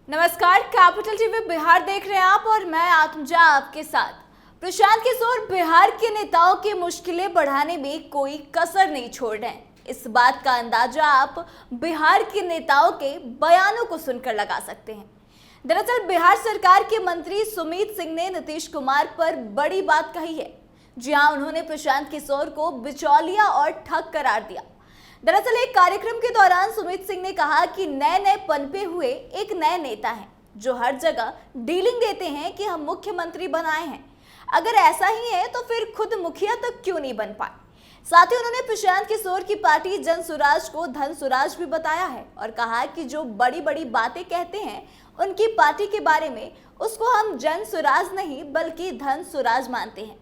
नमस्कार, capital TV Bihar देख रहे हैं आप और मैं आत्मजा आपके साथ। प्रशांत किशोर बिहार के नेताओं की मुश्किलें बढ़ाने में कोई कसर नहीं छोड़ रहे हैं। इस बात का अंदाजा आप बिहार के नेताओं के बयानों को सुनकर लगा सकते हैं। दरअसल बिहार सरकार के मंत्री सुमित सिंह ने नीतीश कुमार पर बड़ी बात कही है। जी हां, उन्होंने प्रशांत किशोर को बिचौलिया और ठग करार दिया। दरअसल एक कार्यक्रम के दौरान सुमित सिंह ने कहा कि नए नए पनपे हुए एक नए नेता हैं जो हर जगह डीलिंग देते हैं कि हम मुख्यमंत्री बनाए हैं। अगर ऐसा ही है तो फिर खुद मुखिया तक क्यों नहीं बन पाए। साथ ही उन्होंने प्रशांत किशोर की पार्टी जन सुराज को धन सुराज भी बताया है और कहा कि जो बड़ी बड़ी बातें कहते हैं उनकी पार्टी के बारे में, उसको हम जन सुराज नहीं बल्कि धन सुराज मानते हैं।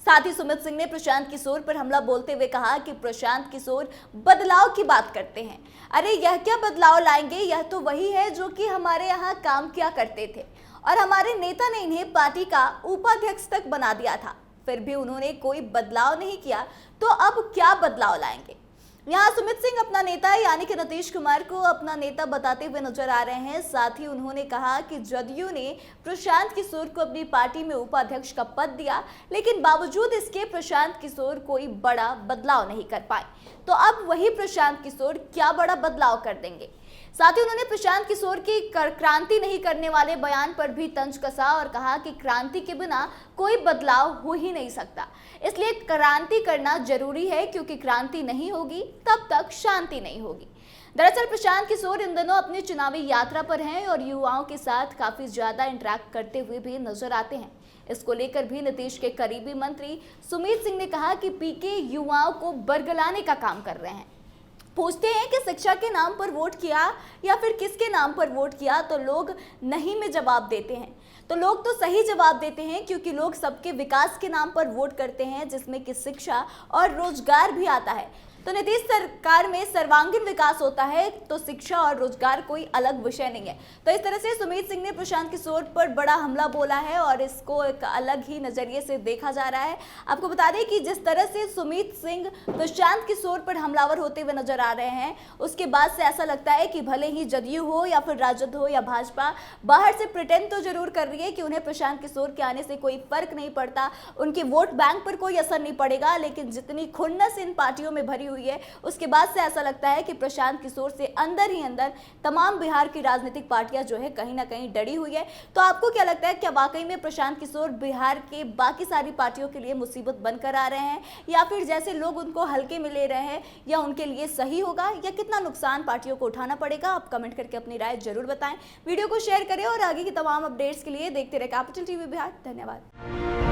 साथ ही सुमित सिंह ने प्रशांत किशोर पर हमला बोलते हुए कहा कि प्रशांत किशोर बदलाव की बात करते हैं। अरे यह क्या बदलाव लाएंगे, यह तो वही है जो कि हमारे यहाँ काम किया करते थे और हमारे नेता ने इन्हें पार्टी का उपाध्यक्ष तक बना दिया था, फिर भी उन्होंने कोई बदलाव नहीं किया, तो अब क्या बदलाव लाएंगे। यहाँ सुमित सिंह अपना नेता यानी कि नीतीश कुमार को अपना नेता बताते हुए नजर आ रहे हैं। साथ ही उन्होंने कहा कि जदयू ने प्रशांत किशोर को अपनी पार्टी में उपाध्यक्ष का पद दिया, लेकिन बावजूद इसके प्रशांत किशोर कोई बड़ा बदलाव नहीं कर पाए, तो अब वही प्रशांत किशोर क्या बड़ा बदलाव कर देंगे। साथ ही उन्होंने प्रशांत किशोर की क्रांति नहीं करने वाले बयान पर भी तंज कसा और कहा कि क्रांति के बिना कोई बदलाव हो ही नहीं सकता, इसलिए क्रांति करना जरूरी है, क्योंकि क्रांति नहीं होगी तब तक शांति नहीं होगी। दरअसल प्रशांत किशोर इन दिनों अपनी चुनावी यात्रा पर हैं और युवाओं के साथ काफी ज्यादा इंटरेक्ट करते हुए भी नजर आते हैं। इसको लेकर भी नीतीश के करीबी मंत्री सुमित सिंह ने कहा कि पीके युवाओं को बरगलाने का काम कर रहे हैं। पूछते हैं कि शिक्षा के नाम पर वोट किया या फिर किसके नाम पर वोट किया, तो लोग नहीं में जवाब देते हैं। तो लोग तो सही जवाब देते हैं, क्योंकि लोग सबके विकास के नाम पर वोट करते हैं, जिसमें कि शिक्षा और रोजगार भी आता है। तो नीतीश सरकार में सर्वांगीण विकास होता है, तो शिक्षा और रोजगार कोई अलग विषय नहीं है। तो इस तरह से सुमित सिंह ने प्रशांत किशोर पर बड़ा हमला बोला है और इसको एक अलग ही नजरिए से देखा जा रहा है। आपको बता दें कि जिस तरह से सुमित सिंह प्रशांत किशोर पर हमलावर होते हुए नजर आ रहे हैं, उसके बाद से ऐसा लगता है कि भले ही जदयू हो या फिर राजद हो या भाजपा बाहर से प्रिटेंड तो जरूर कर रही है कि उन्हें प्रशांत किशोर के आने से कोई फर्क नहीं पड़ता, उनके वोट बैंक पर कोई असर नहीं पड़ेगा, लेकिन जितनी खुन्नस इन पार्टियों में भरी हुई है, उसके बाद से ऐसा लगता है कि प्रशांत किशोर से अंदर ही अंदर तमाम बिहार की राजनीतिक पार्टियां जो है कहीं ना कहीं डरी हुई है। तो आपको क्या लगता है, क्या वाकई में प्रशांत किशोर बिहार के बाकी सारी पार्टियों के लिए मुसीबत बनकर आ रहे हैं, या फिर जैसे लोग उनको हल्के में ले रहे हैं, या उनके लिए सही होगा, या कितना नुकसान पार्टियों को उठाना पड़ेगा? आप कमेंट करके अपनी राय जरूर बताएं। वीडियो को शेयर करें और आगे की तमाम अपडेट्स के लिए देखते रहे कैपिटल टीवी बिहार। धन्यवाद।